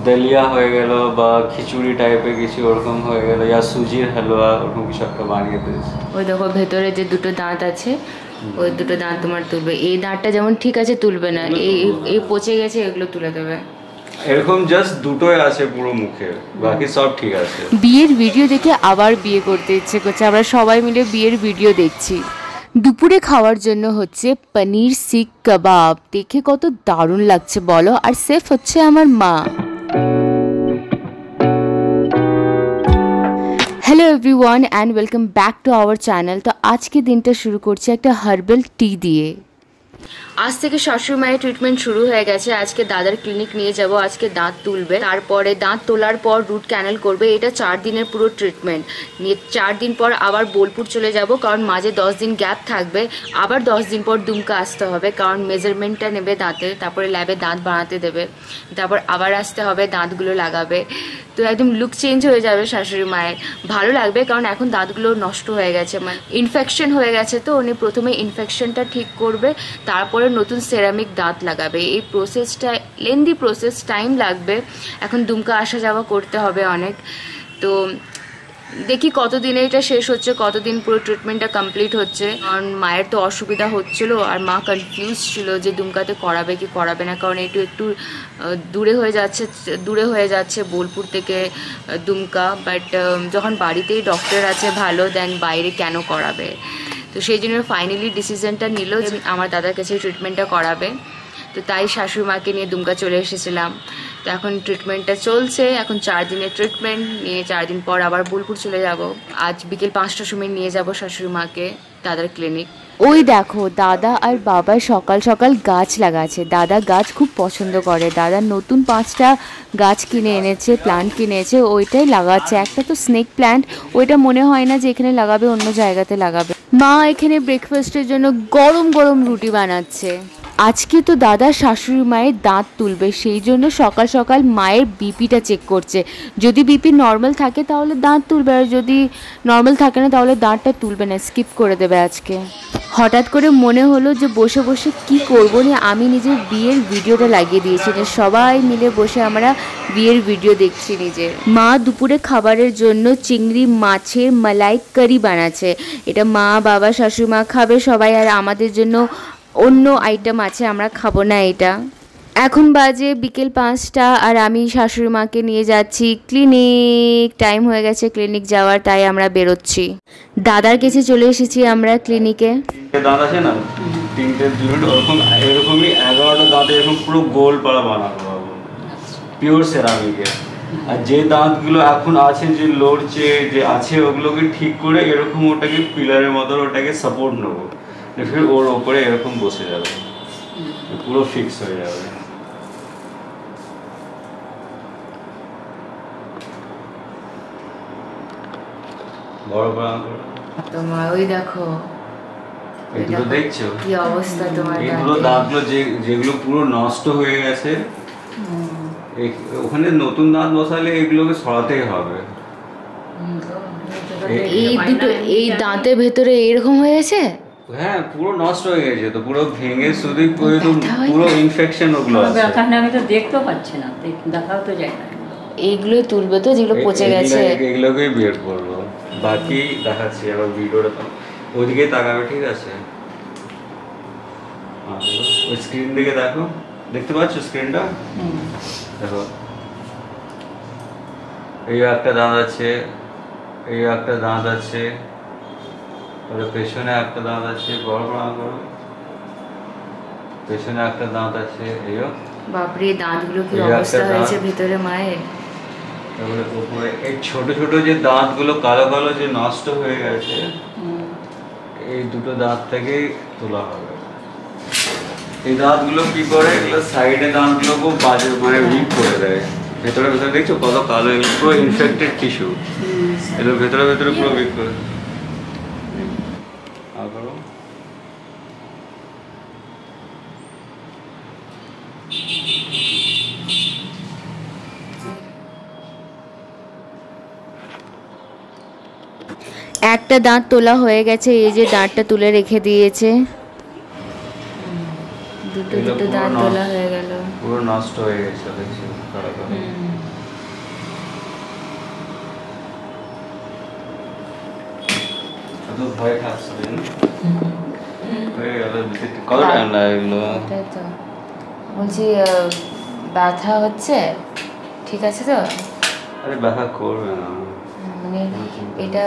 দলিয়া হয়ে গেল বা খিচুড়ি টাইপের কিছু ওরকম হয়ে গেল, ইয়া সুজির হালুয়া ওরকম কিছু একটা বানিয়ে দিয়েছি। ওই দেখো ভেতরে যে দুটো দাঁত আছে, ওই দুটো দাঁত তোমার তুলবে। এই দাঁতটা যেমন ঠিক আছে তুলবে না, এই পচে গেছে, এগুলো তুলে দেবে। এরকম জাস্ট দুটোই আছে পুরো মুখে, বাকি সব ঠিক আছে। বিয়ের ভিডিও দেখে আবার বিয়ে করতে ইচ্ছে করছে। আমরা সবাই মিলে বিয়ের ভিডিও দেখছি। দুপুরে খাওয়ার জন্য হচ্ছে পনির শিক কাবাব। দেখে কত দারুণ লাগছে বলো। আর সেফ হচ্ছে আমার মা। Hello everyone and welcome back to our channel. তো আজকে দিনটা শুরু করছি একটা হার্বাল টি দিয়ে। আজ থেকে শাশুড়ি মায়ের ট্রিটমেন্ট শুরু হয়ে গেছে। আজকে দাদার ক্লিনিক নিয়ে যাব, আজকে দাঁত তুলবে, তারপরে দাঁত তোলার পর রুট ক্যানেল করবে। এটা 4 দিনের পুরো ট্রিটমেন্ট নিয়ে 4 দিন পর আবার বোলপুর চলে যাব, কারণ মাঝে 10 দিন গ্যাপ থাকবে। আবার 10 দিন পর দুমকা আসতে হবে, কারণ মেজারমেন্টটা নেবে দাঁতের, তারপরে ল্যাবে দাঁত বানাতে দেবে, তারপর আবার আসতে হবে, দাঁতগুলো লাগাবে। তো একদম লুক চেঞ্জ হয়ে যাবে শাশুড়ি মায়ের, ভালো লাগবে। কারণ এখন দাঁতগুলো নষ্ট হয়ে গেছে, মানে ইনফেকশন হয়ে গেছে। তো উনি প্রথমে ইনফেকশনটা ঠিক করবে, তারপরে নতুন সেরামিক দাঁত লাগাবে। এই প্রসেসটা লেন্দি প্রসেস, টাইম লাগবে। এখন দুমকা আসা যাওয়া করতে হবে অনেক। তো দেখি কতদিনে এটা শেষ হচ্ছে, কতদিন পুরো ট্রিটমেন্টটা কমপ্লিট হচ্ছে। কারণ মায়ের তো অসুবিধা হচ্ছিলো, আর মা কনফিউজ ছিল যে দুমকাতে করাবে কি করাবে না, কারণ একটু দূরে হয়ে যাচ্ছে বোলপুর থেকে দুমকা। বাট যখন বাড়িতেই ডক্টর আছে ভালো, দেন বাইরে কেন করাবে। তো সেই জন্য ফাইনালি ডিসিশনটা নিল যে আমার দাদার কাছে ট্রিটমেন্টটা করাবে। তো তাই শাশুড়ি মাকে নিয়ে দুমকা চলে এসেছিলাম। তো এখন ট্রিটমেন্টটা চলছে, এখন 4 দিনের ট্রিটমেন্ট নিয়ে 4 দিন পর আবার বোলপুর চলে যাব। আজ বিকেল 5টার সময় নিয়ে যাব শাশুড়ি মাকে দাদার ক্লিনিক। ওই দেখো দাদা আর বাবা সকাল সকাল গাছ লাগাচ্ছে। দাদা গাছ খুব পছন্দ করে, দাদা নতুন 5টা গাছ কিনে এনেছে, প্ল্যান্ট কিনেছে, ওইটাই লাগাচ্ছে। একটা তো স্নেক প্ল্যান্ট, ওইটা মনে হয় না যে এখানে লাগাবে, অন্য জায়গাতে লাগাবে। মা এখানে ব্রেকফাস্টের জন্য গরম গরম রুটি বানাচ্ছে। আজকে তো দাদা শাশুড়ি মায়ের দাঁত তুলবে, সেই জন্য সকাল সকাল মায়ের বিপিটা চেক করছে। যদি বিপি নর্মাল থাকে তাহলে দাঁত তুলবে, আর যদি নর্মাল থাকে না তাহলে দাঁতটা তুলবে না, স্কিপ করে দেবে আজকে। হঠাৎ করে মনে হলো যে বসে বসে কি করবো নিয়ে আমি নিজের বিয়ের ভিডিওটা লাগিয়ে দিয়েছি, যে সবাই মিলে বসে আমরা বিয়ের ভিডিও দেখছি নিজের। মা দুপুরে খাবারের জন্য চিংড়ি মাছের মালাই কারি বানাচ্ছে। এটা মা বাবা শাশুড়ি মা খাবে সবাই, আর আমাদের জন্য অন্য আইটেম আছে, আমরা খাবো না এটা। এখন বাজে বিকেল 5টা, আর আমি শাশুড়ি মাকে নিয়ে যাচ্ছি ক্লিনিক। টাইম হয়ে গেছে ক্লিনিক যাওয়ার, তাই আমরা বেরোচ্ছি। দাদার কাছে চলে এসেছি আমরা ক্লিনিকে। দাঁত আছে না, 3টে ওরকম, এরকমই 11টা দাঁত এরকম পুরো গোল পাড়া বানাবো পিওর সেরামিকের। আর যে দাঁতগুলো এখন আছে, যে লড়ছে যে আছে, ওগুলোকে ঠিক করে এরকম ওটাকে পিলারের মতো ওটাকে সাপোর্ট নেবো, ফির ওর ওপরে এরকম বসে যাবে, পুরো ফিক্স হয়ে যাবে। বড় বড় তোমার ওই দেখো, এগুলো দেখছো কি অবস্থা তোমার। এগুলো দাঁতগুলো যেগুলো পুরো নষ্ট হয়ে গেছে, ওখানে নতুন দাঁত বসালে এগুলোকে সরাতেই হবে। এই দাঁতের ভেতরে এরকম হয়ে গেছে, হ্যাঁ পুরো নষ্ট হয়ে গেছে, তো পুরো ভেঙে শুধু পুরো ইনফেকশন ওগুলো আছে। আমি তো দেখতেও পাচ্ছি না, দেখাও তো যায় না। এইগুলোই তুলবে তো যেগুলো পচে গেছে, এগুলোকেই বের করবো, বাকি দেখাচ্ছি আবার ভিডিওটা। তো ওইদিকে তাকাবে, ঠিক আছে? ওই স্ক্রিন দিকে দেখো, দেখতে পাচ্ছ স্ক্রিনটা? দেখো এই একটা দাঁত আছে, এই একটা দাঁত আছে, পেছনে একটা দাঁত আছে, বড় বড় করো, পেছনে একটা দাঁত আছে। এইও বাপরে, দাঁতগুলো কি অবস্থা হয়েছে ভিতরে মায়ের। তারপরে উপরে এই ছোট ছোট যে দাঁতগুলো কালো কালো যে নষ্ট হয়ে গেছে, এই দুটো দাঁত থেকেই তোলা হবে। এই দাঁতগুলো কি করে, এগুলো সাইডে দাঁতগুলো খুব বাজে, মানে উইক করে দেয়। ভেতরে ভেতরে দেখছো কত কালো, এগুলো পুরো ইনফেক্টেড টিস্যু, এগুলো ভেতরে ভেতরে পুরো উইক করে। একটা দাঁত তোলা হয়ে গেছে, এই যে দাঁতটা তুলে রেখে দিয়েছে। দুটো দাঁত তোলা হয়ে গেল, পুরো নষ্ট হয়ে গেছে দেখছো। তো ভয় খাচ্ছিলেন হয়ে গেল কত টাইম লাগলো ওটাই তো বলছি ব্যথা হচ্ছে ঠিক আছে তো আরে ব্যথা করবে না মানে এটা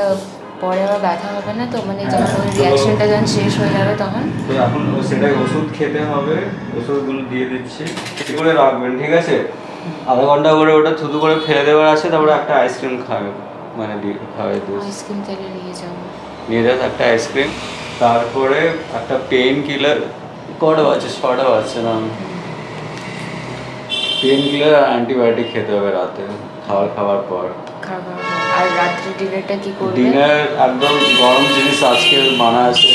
পরে আবার ব্যথা হবে না তো মানে যখন ওই রিয়াকশনটা যখন শেষ হয়ে যাবে তখন তো এখন সেটাই ওষুধ খেতে হবে ওষুধগুলো দিয়ে দিচ্ছি ঠিক করে রাখবেন ঠিক আছে আধা ঘন্টা করে ওটা থুতু করে ফেলে দেওয়ার আছে তারপরে একটা আইসক্রিম খাবে মানে খাওয়াই দিস আইসক্রিম তাহলে নিয়ে যাবো নিয়ে যাস একটা আইসক্রিম তারপরে একটা পেন কিলার কটা বাজছে 6টা বাজছে না পেন কিলার আর অ্যান্টিবায়োটিক খেতে হবে রাতে খাওয়ার পর খাবার আর রাত্রে ডিনারটা কি করবে ডিনার একদম গরম জিনিস আজকে বানা আছে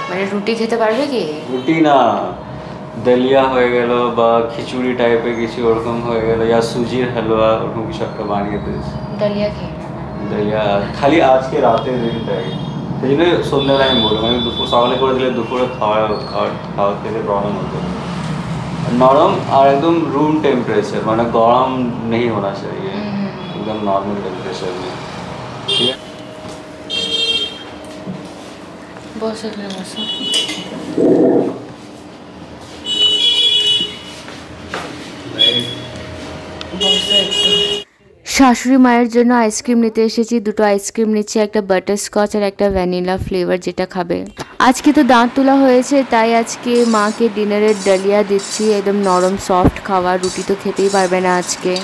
মানে রুটি খেতে পারবে কি রুটি না দলিয়া হয়ে গেল বা খিচুড়ি টাইপের কিছু ওরকম হয়ে গেল ইয়া সুজির হালুয়া ওরকম কিছু একটা বানিয়ে দিস ডালিয়া খেয়ে দলিয়া খালি আজকে রাতে দিনটাই সেই জন্য সন্ধ্যাবেলা আমি বলবো মানে দুপুর সকালে করে দিলে দুপুরে খাওয়ার থেকে প্রবলেম হতো নরম আর একদম रूम टेम्परेचर মানে গরম नहीं होना चाहिए एकदम नॉर्मल टेम्परेचर में ठीक है বস এখানে বসো শাশুড়ি মায়ের জন্য আইসক্রিম নিতে এসেছি দুটো আইসক্রিম নিচ্ছি একটা বাটারস্কচ আর একটা ভ্যানিলা ফ্লেভার যেটা খাবে আজকে তো দাঁত তোলা হয়েছে তাই আজকে মাকে ডিনারের ডালিয়া দিচ্ছি একদম নরম সফট খাবার রুটি তো খেতেই পারবে না আজকে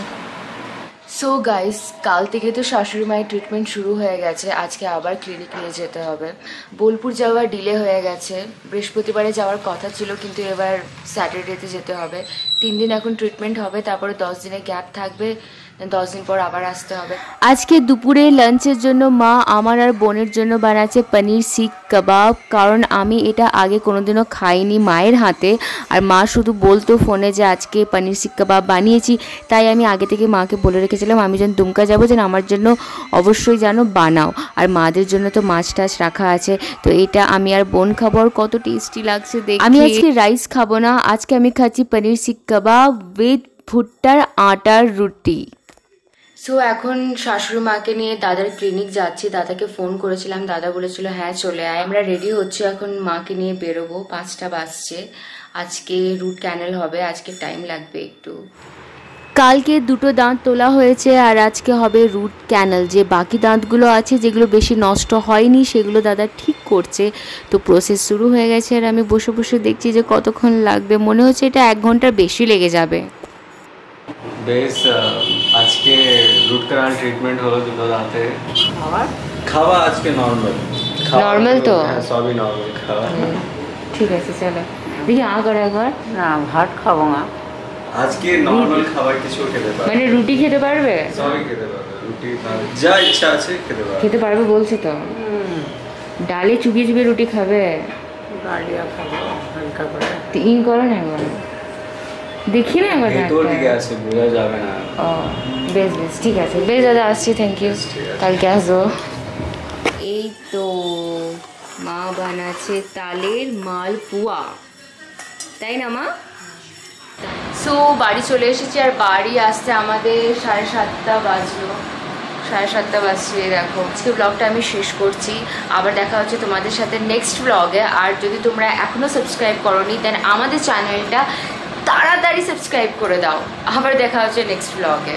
সো গাইস কাল থেকে তো শাশুড়ি মায়ের ট্রিটমেন্ট শুরু হয়ে গেছে আজকে আবার ক্লিনিক নিয়ে যেতে হবে বোলপুর যাওয়ার ডিলে হয়ে গেছে বৃহস্পতিবারে যাওয়ার কথা ছিল কিন্তু এবার স্যাটারডেতে যেতে হবে 3 দিন এখন ট্রিটমেন্ট হবে তারপরে 10 দিনের গ্যাপ থাকবে 10 দিন পর আবার আসতে হবে আজকে দুপুরে লাঞ্চের জন্য মা আমার আর বোনের জন্য বানাচ্ছে পনির শিক কাবাব কারণ আমি এটা আগে কোনোদিনও খাইনি মায়ের হাতে আর মা শুধু বলতো ফোনে যে আজকে পনির শিক কাবাব বানিয়েছি তাই আমি আগে থেকে মাকে বলে রেখেছিলাম আমি যখন দুমকা যাবো যেন আমার জন্য অবশ্যই যেন বানাও আর মাদের জন্য তো মাছ টাছ রাখা আছে তো এটা আমি আর বোন খাবো আর কত টেস্টি লাগছে দেখে আমি আজকে রাইস খাবো না আজকে আমি খাচ্ছি পনির শিক কাবাব উইথ ভুট্টার আটার রুটি সো এখন শাশুড়ি মাকে নিয়ে দাদার ক্লিনিক যাচ্ছি দাদাকে ফোন করেছিলাম দাদা বলেছিল হ্যাঁ চলে আয় আমরা রেডি হচ্ছি এখন মাকে নিয়ে বেরোবো 5টা বাজছে আজকে রুট ক্যানেল হবে আজকে টাইম লাগবে একটু কালকে দুটো দাঁত তোলা হয়েছে আর আজকে হবে রুট ক্যানেল যে বাকি দাঁতগুলো আছে যেগুলো বেশি নষ্ট হয়নি সেগুলো দাদা ঠিক করছে তো প্রসেস শুরু হয়ে গেছে আর আমি বসে বসে দেখছি যে কতক্ষণ লাগবে মনে হচ্ছে এটা 1 ঘন্টার বেশি লেগে যাবে বেশ আজকে রুট ক্যানাল ট্রিটমেন্ট হলো দুটো দাঁতে খাওয়া আজকে নর্মাল নর্মাল তো হ্যাঁ সবই নর্মাল খাওয়া ঠিক আছে চলো দেখি আগে একবার না ভাত খাবো না আজকে নর্মাল খাবার কিছু খেতে পারবে মানে রুটি খেতে পারবে সবই খেতে পারবে রুটি ভাত যা ইচ্ছা আছে খেতে পারবে বলছে তো ডালে চুবিয়ে চুবিয়ে রুটি খাবে ডালিয়া খাবো হালকা করে তিন করো না একবার দেখি না একবার তোর দিকে আছে বোঝা যাবে না ও বেশ বেশ ঠিক আছে বেশ দাদা আসছি থ্যাংক ইউ কালকে আসবো এই তো মা বানাচ্ছে তালের মালপুয়া তাই না মা সো বাড়ি চলে এসেছি আর বাড়ি আসতে আমাদের 7:30 বাজলো 7:30 বাজছে দেখো আজকে ব্লগটা আমি শেষ করছি আবার দেখা হচ্ছে তোমাদের সাথে নেক্সট ব্লগে আর যদি তোমরা এখনও সাবস্ক্রাইব করোনি দেন আমাদের চ্যানেলটা তাড়াতাড়ি সাবস্ক্রাইব করে দাও আবার দেখা হচ্ছে নেক্সট ব্লগে